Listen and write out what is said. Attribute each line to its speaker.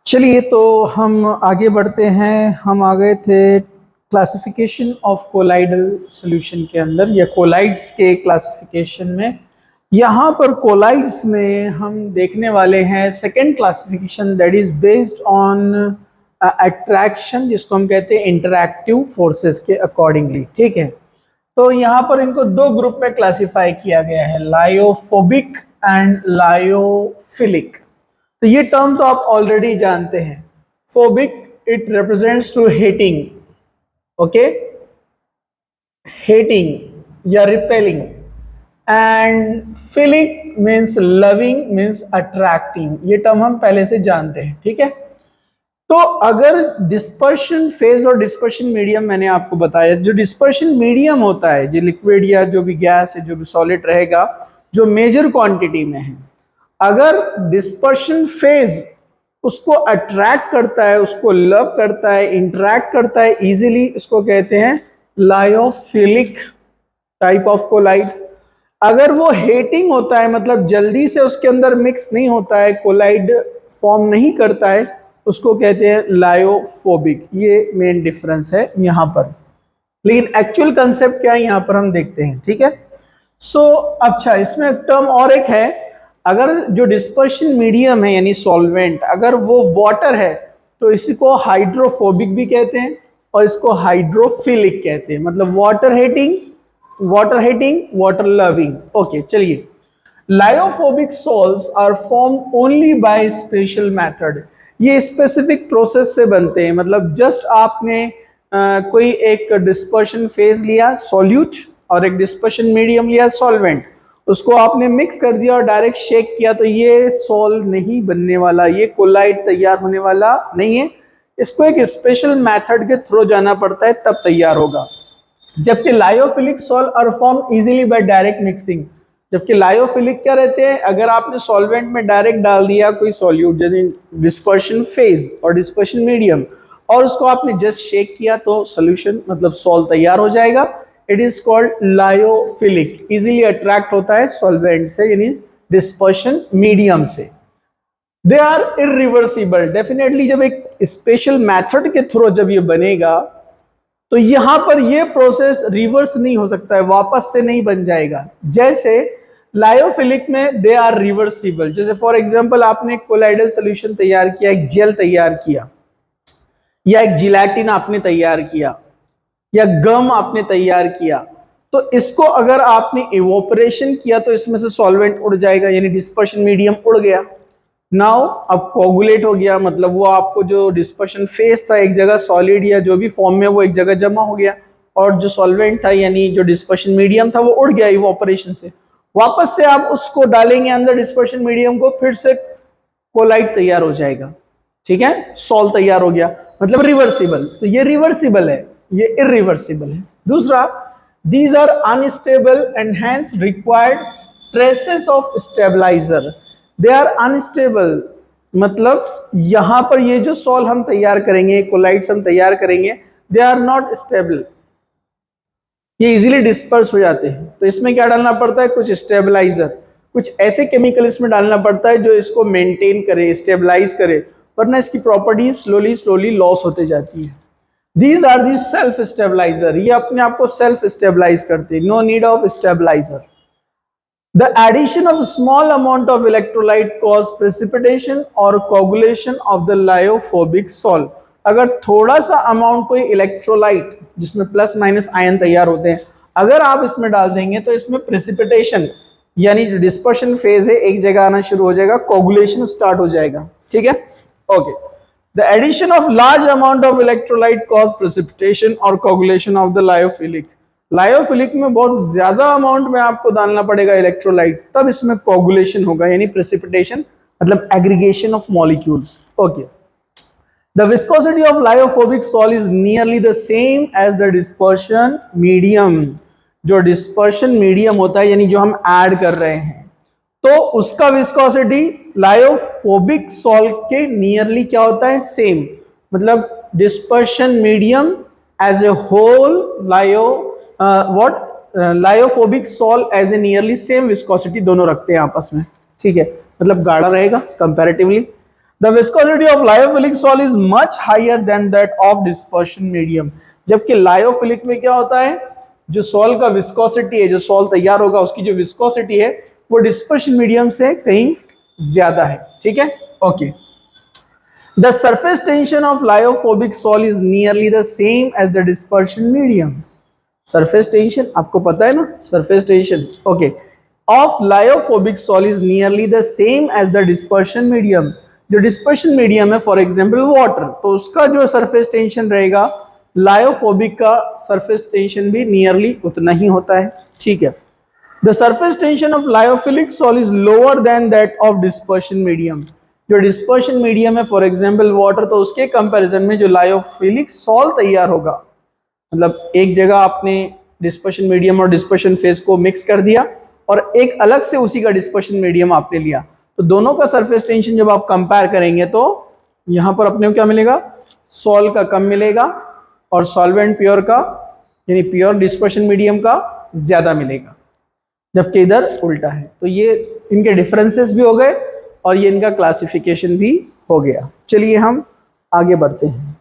Speaker 1: चलिए तो हम आगे बढ़ते हैं। हम आ गए थे क्लासिफिकेशन ऑफ कोलाइडल सॉल्यूशन के अंदर या कोलाइड्स के क्लासिफिकेशन में। यहाँ पर कोलाइड्स में हम देखने वाले हैं second classification that is based on attraction, जिसको हम कहते हैं इंटरैक्टिव फोर्सेस के अकॉर्डिंगली। ठीक है, तो यहाँ पर इनको दो ग्रुप में क्लासिफाई किया गया है, लायोफोबिक एंड लायोफिलिक। तो ये टर्म तो आप ऑलरेडी जानते हैं। Phobic it represents to hating, okay, hating या repelling, and philic means loving means attracting. ये टर्म हम पहले से जानते हैं। ठीक है, तो अगर डिस्पर्शन फेज और डिस्पर्शन मीडियम मैंने आपको बताया, जो डिस्पर्शन मीडियम होता है, जो लिक्विड या जो भी गैस है, जो भी सॉलिड रहेगा, जो मेजर क्वांटिटी में है, अगर डिस्पर्शन फेज उसको अट्रैक्ट करता है, उसको लव करता है, इंटरैक्ट करता है इजीली, इसको कहते हैं लायोफिलिक टाइप ऑफ कोलाइड। अगर वो हेटिंग होता है, मतलब जल्दी से उसके अंदर मिक्स नहीं होता है, कोलाइड फॉर्म नहीं करता है, उसको कहते हैं लायोफोबिक। ये मेन डिफरेंस है यहाँ पर। लेकिन एक्चुअल कंसेप्ट क्या है यहाँ पर हम देखते हैं। ठीक है, अच्छा, इसमें टर्म और एक है, अगर जो डिस्पर्शन मीडियम है यानी सॉल्वेंट, अगर वो वाटर है तो इसको हाइड्रोफोबिक भी कहते हैं और इसको हाइड्रोफिलिक कहते हैं। मतलब water hating, water loving. Okay, चलिए, lyophobic salts are form only by special method. ये स्पेसिफिक प्रोसेस से बनते हैं। मतलब जस्ट आपने कोई एक डिस्पर्शन फेज लिया सॉल्यूट और एक डिस्पर्शन मीडियम लिया सॉल्वेंट, उसको आपने मिक्स कर दिया और डायरेक्ट शेक किया, तो ये सॉल्व नहीं बनने वाला, ये कोलाइड तैयार होने वाला नहीं है। इसको एक स्पेशल मेथड के थ्रू जाना पड़ता है, तब तैयार होगा। जबकि lyophilic sols are form easily by direct mixing. जबकि लायोफिलिक क्या रहते हैं, अगर आपने सॉल्वेंट में डायरेक्ट डाल दिया कोई सॉल्यूट, जैसे डिस्पर्शन फेज और डिस्पर्शन मीडियम, और उसको आपने जस्ट शेक किया, तो सोल्यूशन मतलब सॉल्व तैयार हो जाएगा। It is called lyophilic, easily attract होता है सॉल्वेंट से यानी डिस्पर्शन मीडियम से। दे आर इरिवर्सिबल, डेफिनेटली जब एक स्पेशल मेथड के थ्रू जब ये बनेगा तो यहां पर ये प्रोसेस रिवर्स नहीं हो सकता है, वापस से नहीं बन जाएगा। जैसे लायोफिलिक में दे आर रिवर्सिबल। जैसे फॉर एग्जांपल आपने कोलाइडल सॉल्यूशन तैयार किया, एक जेल तैयार किया, या एक जिलेटिन आपने तैयार किया, या गम आपने तैयार किया, तो इसको अगर आपने इवोपरेशन किया तो इसमें से सॉल्वेंट उड़ जाएगा, यानी डिस्पर्शन मीडियम उड़ गया। नाउ अब कोगुलेट हो गया, मतलब वो आपको जो डिस्पर्शन फेज था एक जगह सॉलिड या जो भी फॉर्म में, वो एक जगह जमा हो गया, और जो सॉल्वेंट था यानी जो डिस्पर्शन मीडियम था वो उड़ गया इवोपरेशन से। वापस से आप उसको डालेंगे अंदर डिस्पर्शन मीडियम को, फिर से कोलाइड तैयार हो जाएगा। ठीक है, सॉल्व तैयार हो गया, मतलब रिवर्सिबल। तो ये रिवर्सिबल है, ये इरिवर्सिबल है। दूसरा, these are unstable and hence required traces of stabiliser. They are unstable, मतलब यहां पर ये जो सॉल्व हम तैयार करेंगे, कोलाइड्स हम तैयार करेंगे, दे आर नॉट स्टेबल, ये इजीली डिस्पर्स हो जाते हैं। तो इसमें क्या डालना पड़ता है, कुछ स्टेबलाइजर, कुछ ऐसे केमिकल इसमें डालना पड़ता है जो इसको मेंटेन करे, स्टेबलाइज करे, वरना इसकी प्रॉपर्टीज स्लोली लॉस होते जाती है। These are the self stabiliser, ये अपने आप को सेल्फ स्टेबलाइज करते हैं, no need of stabiliser. The addition of a small amount of electrolyte cause precipitation or coagulation of the lyophobic salt। अगर थोड़ा सा अमाउंट कोई इलेक्ट्रोलाइट जिसमें प्लस माइनस आयन तैयार होते हैं, अगर आप इसमें डाल देंगे तो इसमें प्रेसिपिटेशन यानी जो डिस्पर्शन फेज है एक जगह आना शुरू हो जाएगा, कोगुलेशन स्टार्ट हो जाएगा। ठीक है, okay. The addition of large amount of electrolyte cause precipitation or coagulation of the lyophilic। Lyophilic में बहुत ज्यादा अमाउंट में आपको डालना पड़ेगा इलेक्ट्रोलाइट, तब इसमें कोगुलेशन होगा यानी प्रेसिपिटेशन, मतलब aggregation of molecules. Okay, the viscosity of lyophobic sol is nearly the same as the dispersion medium. जो डिस्पर्शन मीडियम होता है यानी जो हम ऐड कर रहे हैं, तो उसका विस्कोसिटी लायोफोबिक सॉल्ट के नियरली क्या होता है, सेम। मतलब dispersion medium as a whole lyophobic sol as a nearly same viscosity दोनों रखते हैं आपस में। ठीक है, मतलब गाढ़ा रहेगा comparatively. The viscosity of lyophilic sol is much higher than that of dispersion medium. जबकि लायोफिलिक में क्या होता है, जो सॉल्ट का विस्कोसिटी है, जो सॉल्ट तैयार होगा उसकी जो विस्कोसिटी है वो डिस्पर्शन मीडियम से कहीं ज्यादा है। ठीक है, okay. The surface tension of lyophobic sol is nearly the same as the dispersion medium. Surface tension आपको पता है ना, surface tension okay of lyophobic sol is nearly the same as the dispersion medium. जो dispersion medium है for example water, तो उसका जो surface tension रहेगा लायोफोबिक का सरफेस टेंशन भी नियरली उतना ही होता है। ठीक है, the surface tension of lyophilic sol is lower than that of dispersion medium. जो डिस्पर्शन मीडियम है फॉर एग्जांपल वाटर, तो उसके कंपैरिजन में जो लायोफिलिक सॉल्ट तैयार होगा, मतलब एक जगह आपने डिस्पर्शन मीडियम और डिस्पर्शन फेज को मिक्स कर दिया और एक अलग से उसी का डिस्पर्शन मीडियम आपने लिया, तो दोनों का सरफेस टेंशन जब आप कंपेयर करेंगे तो यहां पर अपने को क्या मिलेगा, सॉल्ट का कम मिलेगा और सॉल्वेंट प्योर का यानी प्योर डिस्पर्शन मीडियम का ज्यादा मिलेगा, जबकि इधर उल्टा है। तो ये इनके डिफरेंसेस भी हो गए और ये इनका क्लासिफिकेशन भी हो गया। चलिए हम आगे बढ़ते हैं।